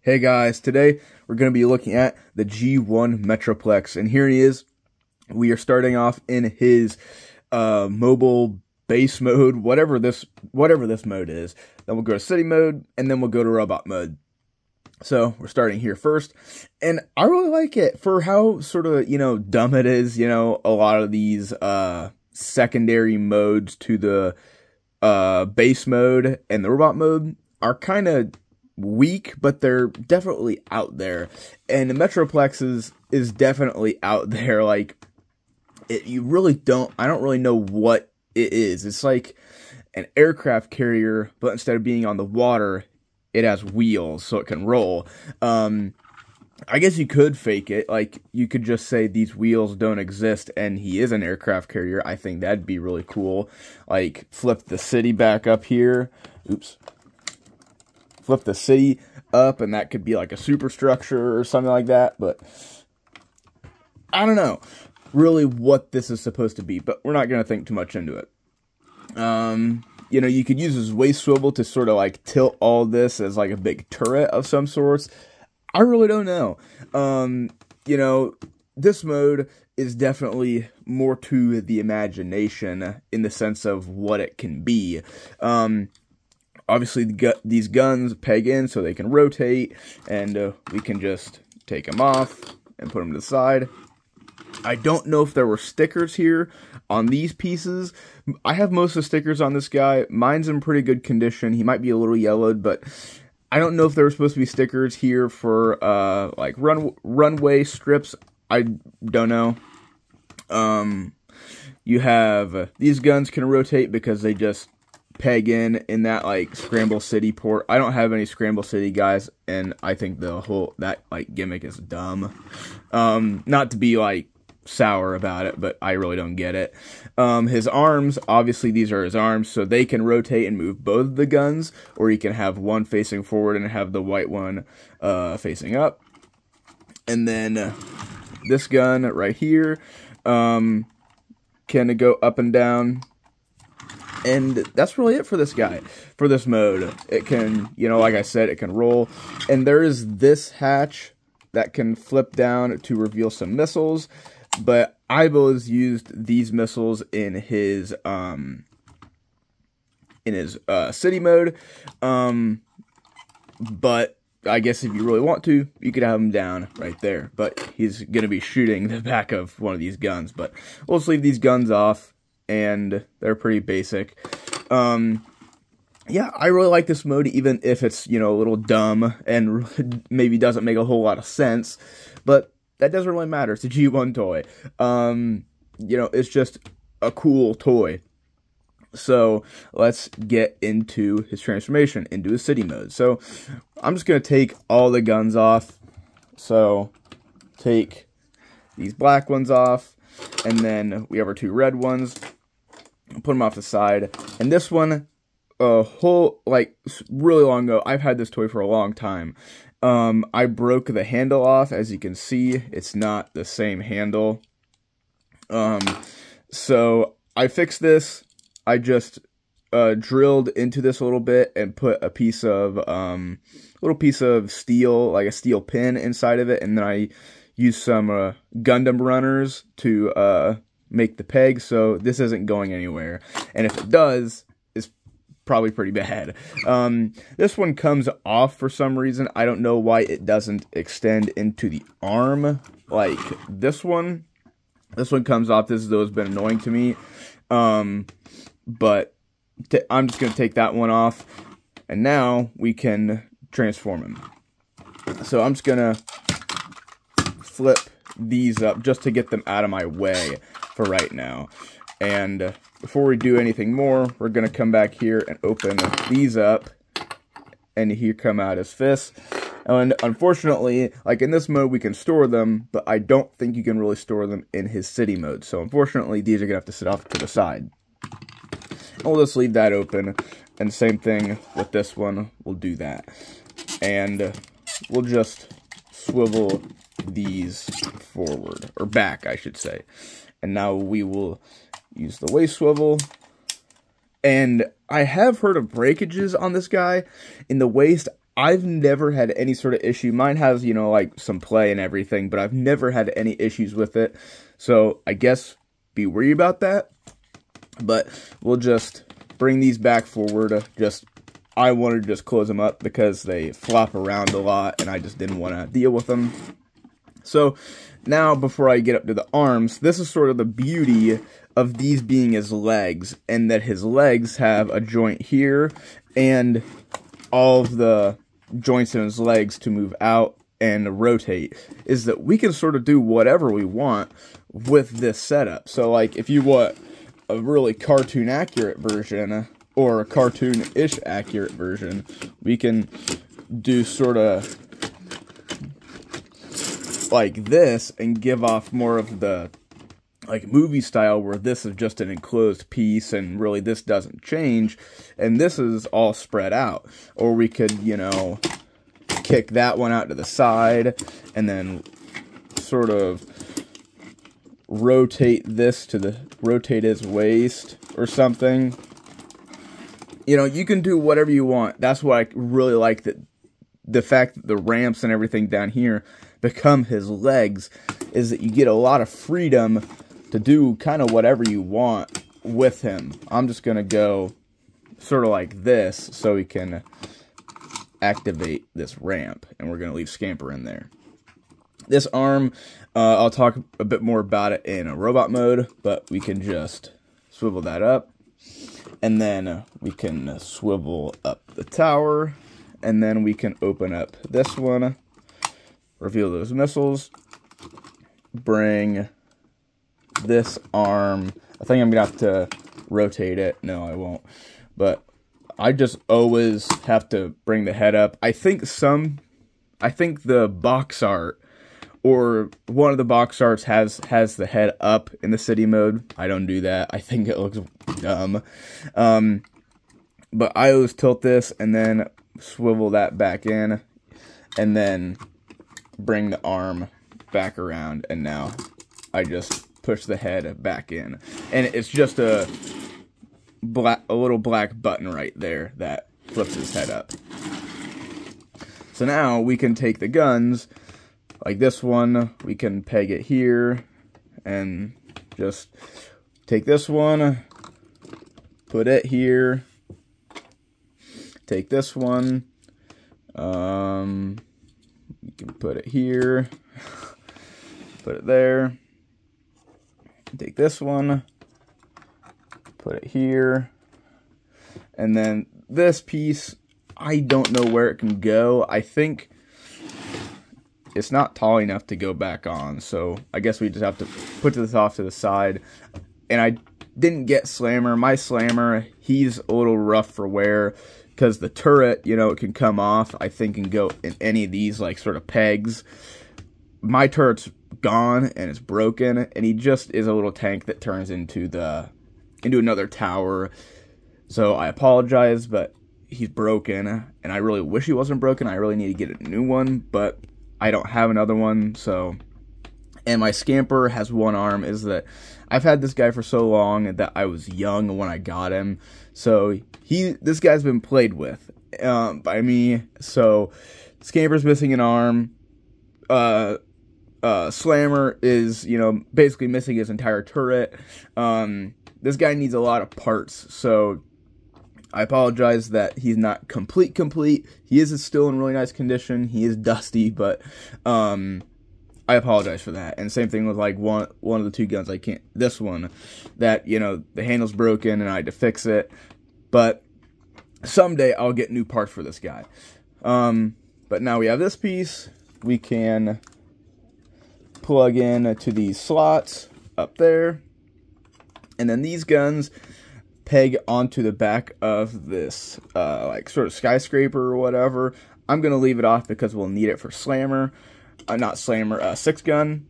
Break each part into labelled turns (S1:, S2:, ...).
S1: Hey guys, today we're going to be looking at the G1 Metroplex, and here he is. We are starting off in his mobile base mode, whatever this mode is. Then we'll go to city mode, and then we'll go to robot mode. So we're starting here first, and I really like it for how sort of, dumb it is. A lot of these secondary modes to the base mode and the robot mode are kind of weak, but they're definitely out there, and the Metroplex is definitely out there. Like, I don't really know what it is. It's like an aircraft carrier, but instead of being on the water, it has wheels, so it can roll. I guess you could fake it, like, you could just say these wheels don't exist, and he is an aircraft carrier. I think that'd be really cool. Like, flip the city back up here. Oops. Flip the city up, and that could be like a superstructure or something like that, but I don't know really what this is supposed to be, but we're not going to think too much into it. You could use his waist swivel to sort of like tilt all this as like a big turret of some sorts. I really don't know. This mode is definitely more to the imagination in the sense of what it can be. Obviously, these guns peg in so they can rotate, and we can just take them off and put them to the side. I don't know if there were stickers here on these pieces. I have most of the stickers on this guy. Mine's in pretty good condition. He might be a little yellowed, but I don't know if there were supposed to be stickers here for like runway strips. I don't know. You have these guns can rotate because they just peg in that like Scramble City port. I don't have any Scramble City guys, and I think that gimmick is dumb. Not to be like sour about it, but I really don't get it. His arms, obviously these are his arms, so they can rotate and move both of the guns, or you can have one facing forward and have the white one facing up. And then this gun right here can go up and down. And that's really it for this guy, for this mode. It can, like I said, it can roll. And there is this hatch that can flip down to reveal some missiles. But I've always used these missiles in his city mode. But I guess if you really want to, you could have him down right there. But he's going to be shooting the back of one of these guns. But we'll just leave these guns off, and they're pretty basic. Yeah, I really like this mode, even if it's, a little dumb and maybe doesn't make a whole lot of sense. But that doesn't really matter. It's a G1 toy. It's just a cool toy. So let's get into his transformation, into his city mode. So I'm just going to take all the guns off. So take these black ones off, and then we have our two red ones. Put them off the side. And this one, really long ago, I've had this toy for a long time. I broke the handle off. As you can see, it's not the same handle. So I fixed this. I just drilled into this a little bit and put a piece of little piece of steel, like a steel pin inside of it, and then I used some Gundam runners to make the peg, so this isn't going anywhere. And if it does, it's probably pretty bad. This one comes off for some reason. I don't know why it doesn't extend into the arm like this one. This one comes off. This has always been annoying to me. But I'm just going to take that one off, and now we can transform him. So I'm just going to flip these up just to get them out of my way for right now. And before we do anything more, we're going to come back here and open these up, and here come out his fists. And unfortunately, like in this mode, we can store them, but I don't think you can really store them in his city mode. So unfortunately, these are going to have to sit off to the side. And we'll just leave that open, and same thing with this one, we'll do that. And we'll just swivel these forward, or back, I should say. And now we will use the waist swivel. And I have heard of breakages on this guy in the waist. I've never had any sort of issue. Mine has, you know, like some play and everything, but I've never had any issues with it. So I guess be worried about that. But we'll just bring these back forward. I wanted to just close them up because they flop around a lot and I just didn't want to deal with them. So now before I get up to the arms, this is sort of the beauty of these being his legs, and that his legs have a joint here and all of the joints in his legs to move out and rotate, is that we can sort of do whatever we want with this setup. So like if you want a really cartoon accurate version or a cartoon-ish accurate version, we can do sort of like this and give off more of the like movie style, where this is just an enclosed piece and really this doesn't change and this is all spread out. Or we could, you know, kick that one out to the side and then sort of rotate his waist or something. You know, you can do whatever you want. That's why I really like that, the fact that the ramps and everything down here become his legs, is that you get a lot of freedom to do kind of whatever you want with him. I'm just going to go sort of like this so we can activate this ramp, and we're going to leave Scamper in there. This arm, I'll talk a bit more about it in a robot mode, but we can just swivel that up, and then we can swivel up the tower, and then we can open up this one, reveal those missiles, bring this arm. I think I'm gonna have to rotate it. No, I won't. But I just always have to bring the head up. I think the box art, or one of the box arts has the head up in the city mode. I don't do that. I think it looks dumb. But I always tilt this and then swivel that back in, and then bring the arm back around, and now I just push the head back in, and it's just a little black button right there that flips his head up. So now we can take the guns, like this one, we can peg it here, and just take this one, put it here, take this one, you can put it here, put it there, take this one, put it here, and then this piece, I don't know where it can go. I think it's not tall enough to go back on, so I guess we just have to put this off to the side. And I didn't get Slammer. My Slammer, he's a little rough for wear, because the turret, you know, it can come off, I think, and go in any of these, like, sort of pegs. My turret's gone, and it's broken, and he just is a little tank that turns into another tower. So I apologize, but he's broken, and I really wish he wasn't broken. I really need to get a new one, but I don't have another one, so... And my Scamper has one arm, is that I've had this guy for so long that I was young when I got him. So this guy's been played with by me. So Scamper's missing an arm. Slammer is, you know, basically missing his entire turret. This guy needs a lot of parts, so I apologize that he's not complete. He is still in really nice condition. He is dusty, but I apologize for that. And same thing with like one of the two guns. This one, that, you know, the handle's broken and I had to fix it. But someday I'll get new parts for this guy. But now we have this piece. We can plug in to these slots up there. And then these guns peg onto the back of this like sort of skyscraper or whatever. I'm going to leave it off because we'll need it for Slammer. Not Slammer, 6 gun.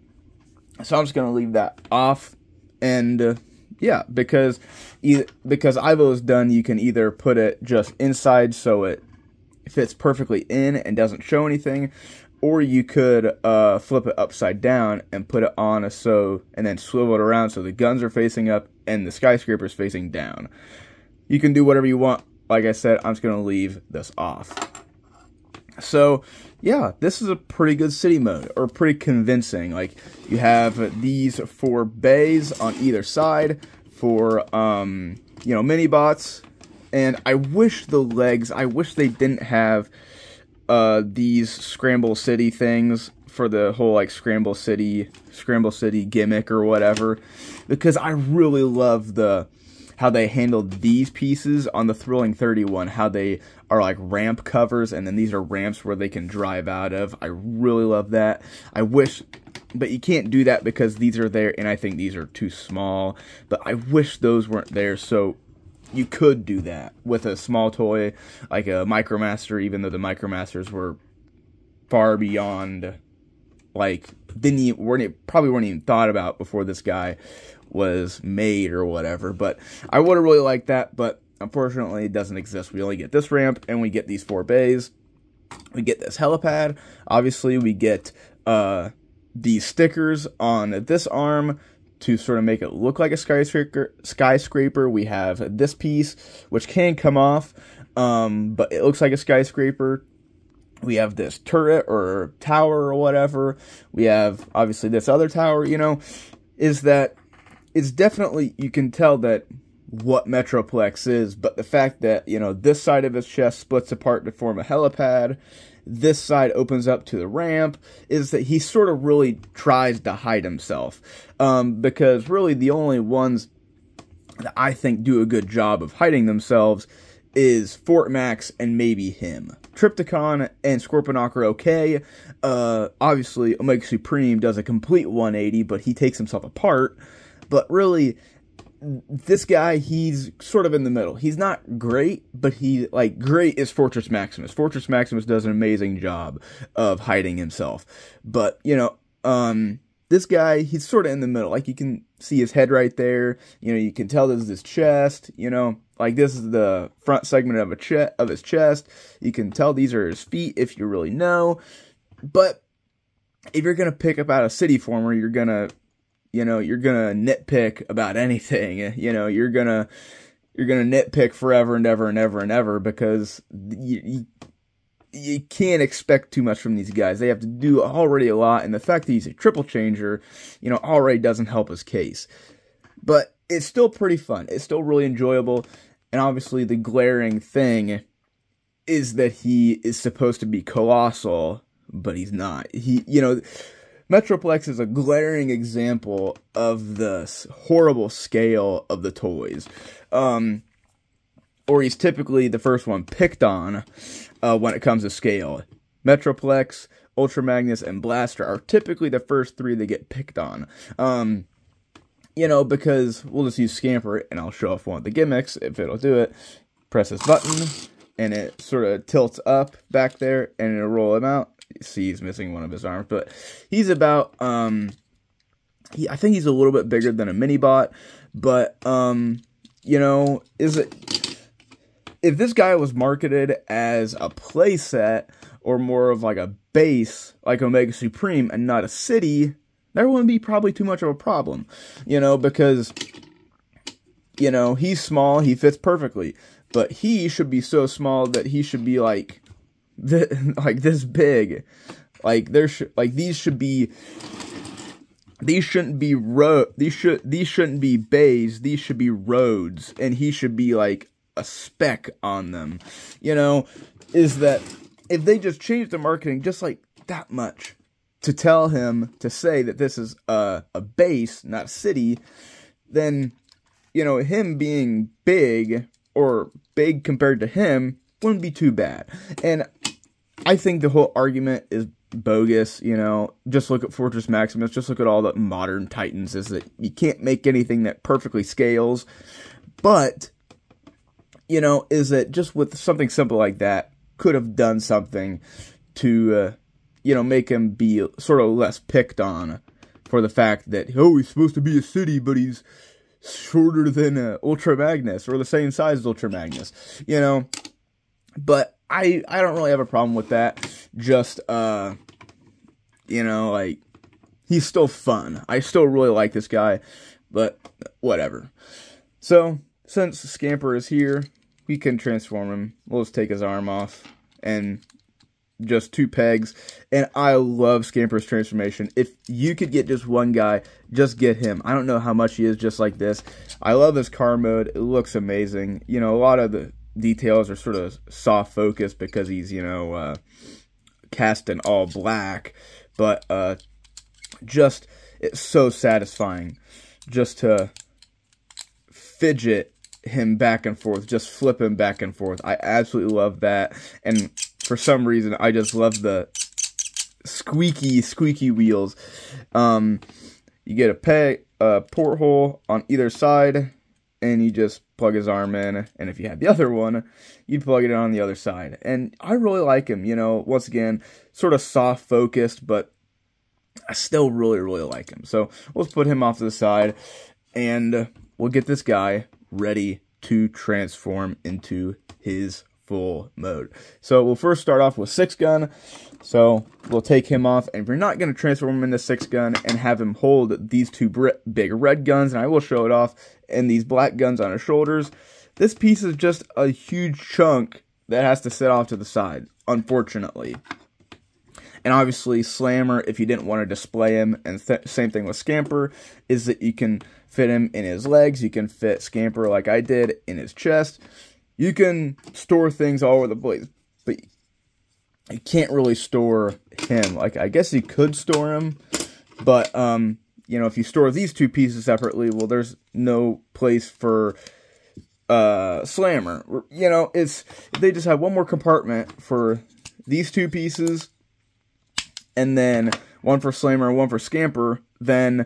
S1: So I'm just going to leave that off. And yeah, because I've always done, you can either put it just inside so it fits perfectly in and doesn't show anything, or you could flip it upside down and put it on and then swivel it around so the guns are facing up and the skyscraper is facing down. You can do whatever you want. Like I said, I'm just going to leave this off. So, yeah, this is a pretty good city mode, or pretty convincing. Like, you have these 4 bays on either side for, mini bots. And I wish the legs, I wish they didn't have these Scramble City things for the whole, like, Scramble City gimmick or whatever. Because I really love how they handled these pieces on the Thrilling 31, how they are like ramp covers, and then these are ramps where they can drive out of. I really love that. I wish, but you can't do that because these are there, and I think these are too small. But I wish those weren't there, so you could do that with a small toy, like a Micromaster, even though the Micromasters were far beyond, like, probably weren't even thought about before this guy was made or whatever. But I would have really liked that, but unfortunately it doesn't exist. We only get this ramp, and we get these 4 bays. We get this helipad. Obviously, we get these stickers on this arm to sort of make it look like a skyscraper. We have this piece, which can come off, but it looks like a skyscraper. We have this turret or tower or whatever. We have, obviously, this other tower, is that it's definitely, you can tell that what Metroplex is, but the fact that, this side of his chest splits apart to form a helipad, this side opens up to the ramp, is that he sort of really tries to hide himself. Because really the only ones that I think do a good job of hiding themselves is Fort Max and maybe him. Trypticon and Scorponok are okay. Obviously, Omega Supreme does a complete 180, but he takes himself apart. But really, this guy, he's sort of in the middle. He's not great, but great is Fortress Maximus. Fortress Maximus does an amazing job of hiding himself. But, this guy, he's sort of in the middle. Like, you can see his head right there. You can tell this is his chest, like this is the front segment of his chest. You can tell these are his feet if you really know. But if you're going to pick up out a city former, you're going to nitpick about anything. You're gonna nitpick forever and ever and ever and ever, because you can't expect too much from these guys. They have to do already a lot, and the fact that he's a triple changer, already doesn't help his case. But it's still pretty fun. It's still really enjoyable, and obviously the glaring thing is that he is supposed to be colossal, but he's not. Metroplex is a glaring example of the horrible scale of the toys. Or he's typically the first one picked on when it comes to scale. Metroplex, Ultra Magnus, and Blaster are typically the first 3 that get picked on. Because we'll just use Scamper, and I'll show off one of the gimmicks if it'll do it. Press this button, and it sort of tilts up back there, and it'll roll him out. See, he's missing one of his arms, but he's about, I think he's a little bit bigger than a mini-bot, but, if this guy was marketed as a playset, or more of like a base, like Omega Supreme, and not a city, there wouldn't be probably too much of a problem, because, he's small, he fits perfectly, but he should be so small that he should be like this big. These shouldn't be bays, these should be roads, and he should be like a speck on them. Is that if they just change the marketing just like that much to tell him to say that this is a base, not a city, then him being big, or big compared to him, wouldn't be too bad. And I think the whole argument is bogus. Just look at Fortress Maximus, just look at all the modern Titans, is that you can't make anything that perfectly scales. But is that just with something simple like that, could have done something to make him be sort of less picked on for the fact that, he's supposed to be a city, but he's shorter than Ultra Magnus, or the same size as Ultra Magnus, But I don't really have a problem with that. Just, he's still fun. I still really like this guy, but whatever. So, since Scamper is here, we can transform him. We'll just take his arm off, and just 2 pegs, and I love Scamper's transformation. If you could get just one guy, just get him. I don't know how much he is just like this. I love his car mode. It looks amazing. You know, a lot of the details are sort of soft focus because he's, you know, cast in all black, but just, it's so satisfying just to fidget him back and forth, just flip him back and forth. I absolutely love that, and for some reason, I just love the squeaky wheels. You get a porthole on either side, and you just plug his arm in, and if you had the other one, you'd plug it in on the other side. And I really like him, you know, once again, sort of soft-focused, but I still really like him. So let's put him off to the side, and we'll get this guy ready to transform into his full mode. So we'll first start off with 6-gun. So we'll take him off, and we're not going to transform him into 6-gun and have him hold these 2 big red guns, and I will show it off, and these black guns on his shoulders. This piece is just a huge chunk that has to sit off to the side, unfortunately. And obviously, Slammer, if you didn't want to display him, and same thing with Scamper, is that you can fit him in his legs, you can fit Scamper like I did in his chest. You can store things all over the place, but you can't really store him. Like, I guess you could store him, but, you know, if you store these 2 pieces separately, well, there's no place for Slammer. You know, if they just have one more compartment for these 2 pieces, and then one for Slammer and one for Scamper, then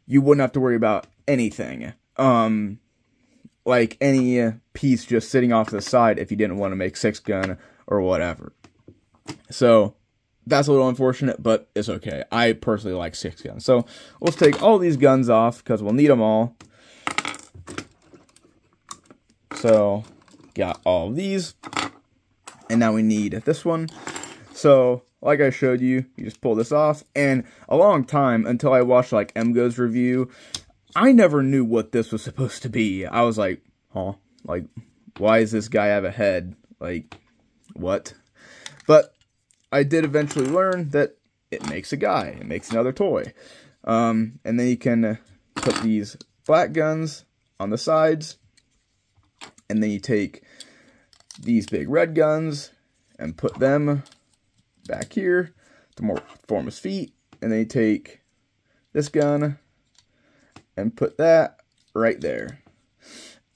S1: you wouldn't have to worry about anything. Like any piece just sitting off to the side if you didn't want to make 6-gun or whatever. So that's a little unfortunate, but it's okay. I personally like 6-gun. So let's take all these guns off because we'll need them all. So got all of these, and now we need this one. So like I showed you, you just pull this off, and a long time until I watched like MGo's review, I never knew what this was supposed to be. I was like, huh? Like, why does this guy have a head? Like, what? But I did eventually learn that it makes a guy. It makes another toy. And then you can put these black guns on the sides, and then you take these big red guns and put them back here to form his feet, and then you take this gun and put that right there.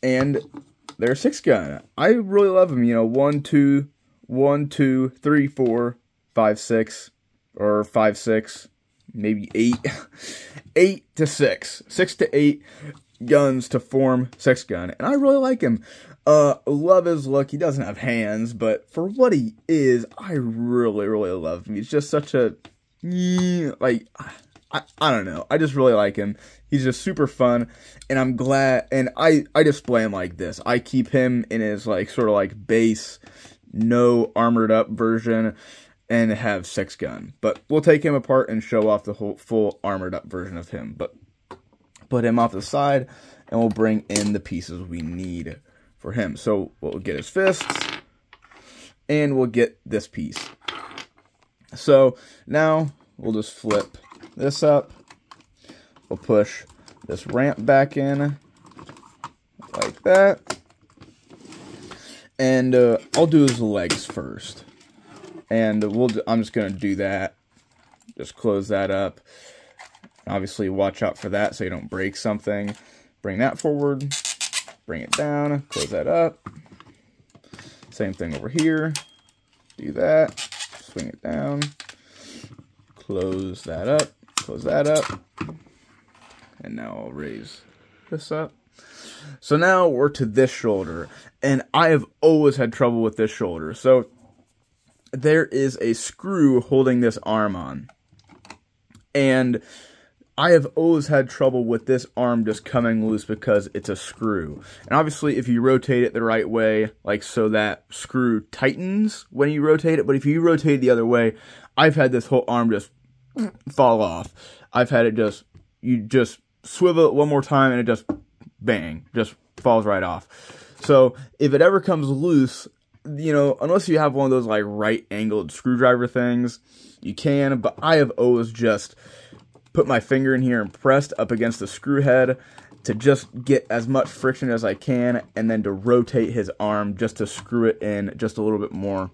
S1: And there's 6-gun. I really love him. You know, 1, 2, 1, 2, 3, 4, 5, 6, or 5, 6, maybe 8. 8 to 6. 6 to 8 guns to form 6-gun. And I really like him. Love his look. He doesn't have hands, but for what he is, I really love him. He's just such a, like, I don't know. I just really like him. He's just super fun, and I'm glad, and I display him like this. I keep him in his, like, sort of like base, no armored up version, and have 6-gun. But we'll take him apart and show off the whole full armored up version of him. But put him off the side, and we'll bring in the pieces we need for him. So we'll get his fists, and we'll get this piece. So now we'll just flip this up. We'll push this ramp back in like that. And I'll do his legs first. And I'm just going to do that. Just close that up. Obviously, watch out for that so you don't break something. Bring that forward. Bring it down. Close that up. Same thing over here. Do that. Swing it down. Close that up. Close that up. And now I'll raise this up. So now we're to this shoulder. And I have always had trouble with this shoulder. So there is a screw holding this arm on. And I have always had trouble with this arm just coming loose because it's a screw. And obviously if you rotate it the right way, like so that screw tightens when you rotate it. But if you rotate it the other way, I've had this whole arm just fall off. I've had it just, you just swivel it one more time and it just, bang, just falls right off. So if it ever comes loose, you know, unless you have one of those like right-angled screwdriver things, you can, but I have always just put my finger in here and pressed up against the screw head to just get as much friction as I can, and then to rotate his arm just to screw it in just a little bit more.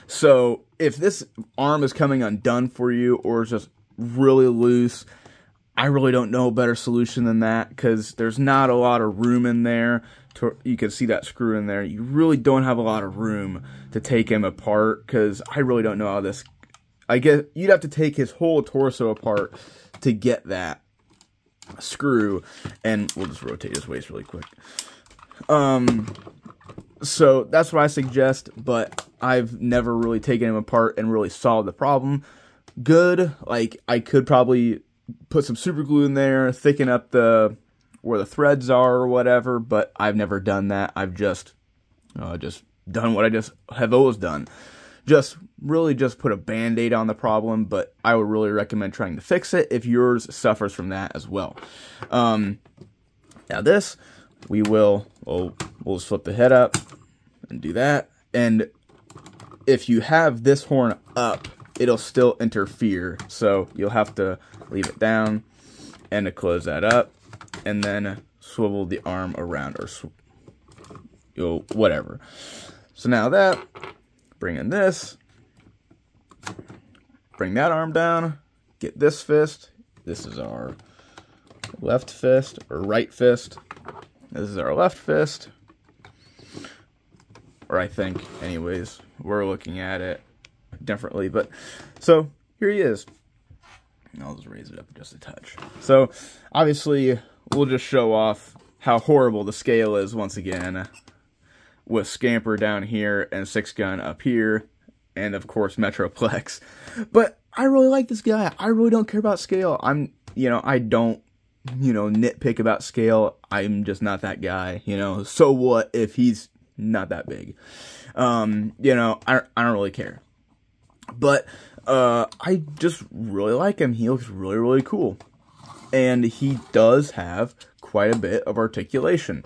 S1: So if this arm is coming undone for you, or is just really loose, I really don't know a better solution than that, because there's not a lot of room in there. You can see that screw in there. You really don't have a lot of room to take him apart, because I really don't know how this... I guess you'd have to take his whole torso apart to get that screw, and we'll just rotate his waist really quick. So that's what I suggest, but I've never really taken him apart and really solved the problem good. Like, I could probably put some super glue in there, thicken up where the threads are or whatever, but I've never done that. I've just done what I just have always done. Just put a band-aid on the problem, but I would really recommend trying to fix it if yours suffers from that as well. Now this, we'll just flip the head up and do that. And if you have this horn up, it'll still interfere. So you'll have to leave it down and to close that up, and then swivel the arm around, or whatever. So now that, bring in this, bring that arm down, get this fist. This is our left fist, or right fist. This is our left fist. Or I think, anyways, we're looking at it differently. But, so, here he is. I'll just raise it up just a touch. So, obviously, we'll just show off how horrible the scale is once again, with Scamper down here and 6-gun up here, and of course Metroplex. But I really like this guy. I really don't care about scale. I don't, nitpick about scale. I'm just not that guy, So what if he's not that big? I don't really care. But I just really like him. He looks really, really cool. And he does have quite a bit of articulation.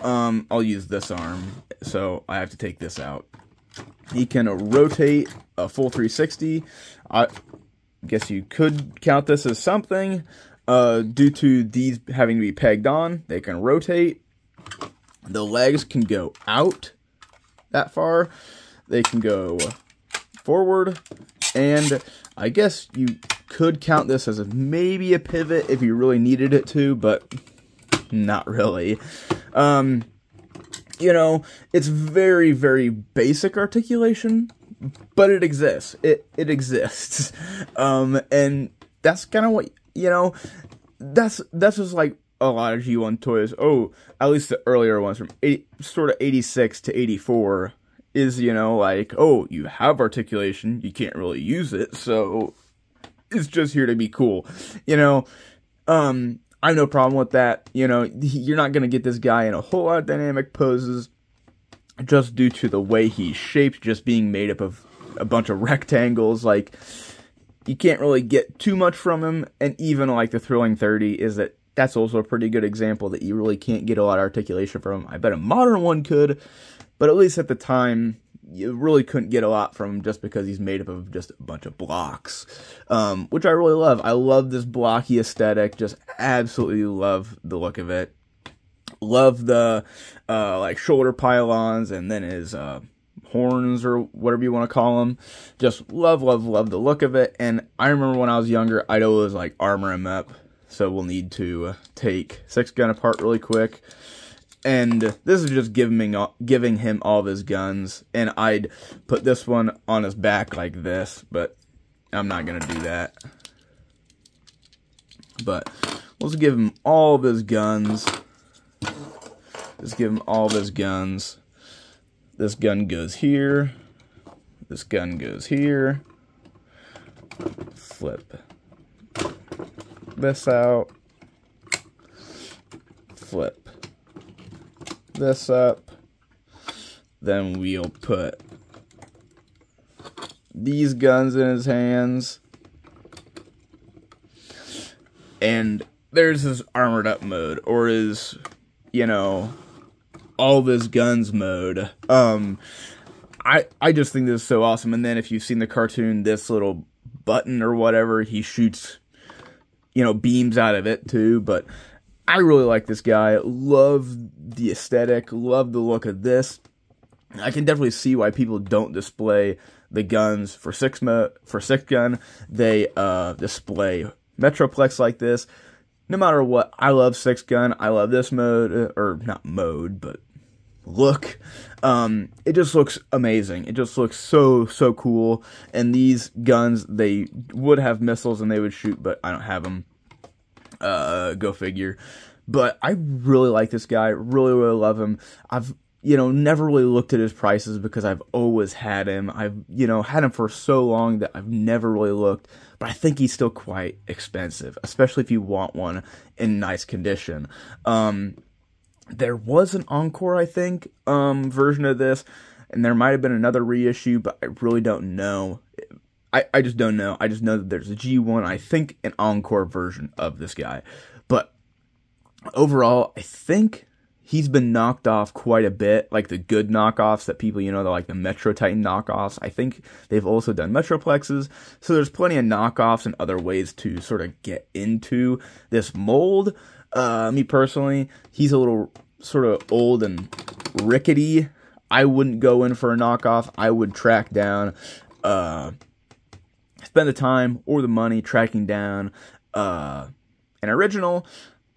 S1: I'll use this arm, so I have to take this out. He can rotate a full 360. I guess you could count this as something. Due to these having to be pegged on, they can rotate. The legs can go out that far. They can go forward. And I guess you could count this as maybe a pivot if you really needed it to, but not really. It's very, very basic articulation, but it exists. It exists. And that's kind of what, that's just like a lot of G1 toys. Oh, at least the earlier ones from sort of 86 to 84 is, like, oh, you have articulation, you can't really use it, so it's just here to be cool. I have no problem with that. You're not going to get this guy in a whole lot of dynamic poses just due to the way he's shaped, just being made up of a bunch of rectangles. Like, you can't really get too much from him. And even like the Thrilling 30 that's also a pretty good example that you really can't get a lot of articulation from him. I bet a modern one could, but at least at the time, you really couldn't get a lot from him just because he's made up of just a bunch of blocks, which I really love. I love this blocky aesthetic, just absolutely love the look of it. Love the, like, shoulder pylons, and then his, horns, or whatever you want to call them. Just love, love, love the look of it, and I remember when I was younger, I'd always, like, armor him up, so we'll need to take 6-gun apart really quick. And this is just giving him all of his guns. And I'd put this one on his back like this, but I'm not going to do that. But let's give him all of his guns. Let's give him all of his guns. This gun goes here. This gun goes here. Flip this out. Flip this up. Then we'll put these guns in his hands, and there's his armored up mode, or his all this guns mode. I just think this is so awesome. And then if you've seen the cartoon, this little button or whatever, he shoots, you know, beams out of it too. But I really like this guy. Love the aesthetic. Love the look of this. I can definitely see why people don't display the guns for six gun. They display Metroplex like this. No matter what, I love 6-gun. I love this mode, or not mode, but look. It just looks amazing. It just looks so cool. And these guns, they would have missiles and they would shoot, but I don't have them. Go figure. But I really like this guy. Really love him. I've, you know, never really looked at his prices because I've always had him. I've, you know, had him for so long that I've never really looked. But I think he's still quite expensive, especially if you want one in nice condition. There was an Encore, I think, version of this, and there might have been another reissue, but I really don't know. I just don't know. I just know that there's a G1, I think an Encore version of this guy. But overall, I think he's been knocked off quite a bit, like the good knockoffs that people, you know, they're like the Metro Titan knockoffs. I think they've also done Metroplexes, so there's plenty of knockoffs and other ways to sort of get into this mold. Me personally, he's a little sort of old and rickety. I wouldn't go in for a knockoff. I would track down, spend the time or the money tracking down an original.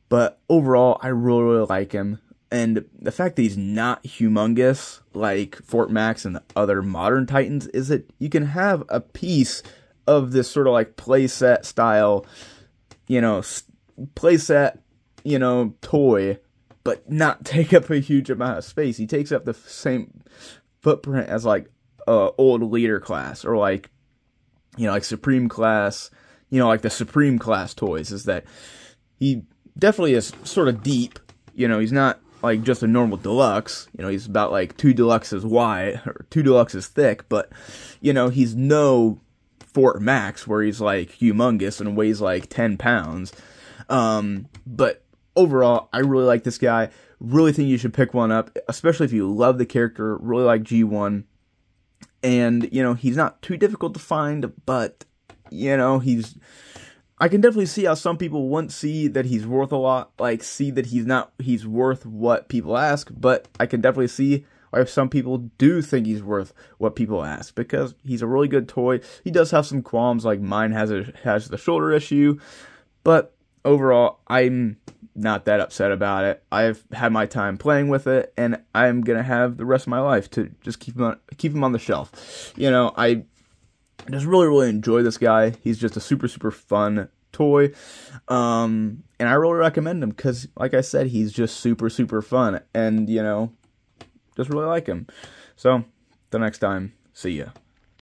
S1: But overall, I really like him. And the fact that he's not humongous like Fort Max and the other modern Titans is that you can have a piece of this sort of like playset style, you know, toy, but not take up a huge amount of space. He takes up the same footprint as like old leader class, or like, you know, like Supreme class, you know, like the Supreme class toys, is that he definitely is sort of deep. You know, he's not like just a normal deluxe. You know, he's about like 2 deluxes wide, or 2 deluxes thick, but, you know, he's no Fort Max where he's like humongous and weighs like 10 pounds. But overall, I really like this guy. Really think you should pick one up, especially if you love the character, really like G1. And, you know, he's not too difficult to find, but, you know, I can definitely see how some people wouldn't see that he's worth a lot, like see that he's worth what people ask, but I can definitely see why some people do think he's worth what people ask, because he's a really good toy. He does have some qualms, like mine has the shoulder issue, but overall, I'm not that upset about it. I've had my time playing with it, and I'm gonna have the rest of my life to just keep him on the shelf. You know, I just really enjoy this guy. He's just a super fun toy, and I really recommend him because, like I said, he's just super fun, and, you know, just really like him. So, till next time, see ya.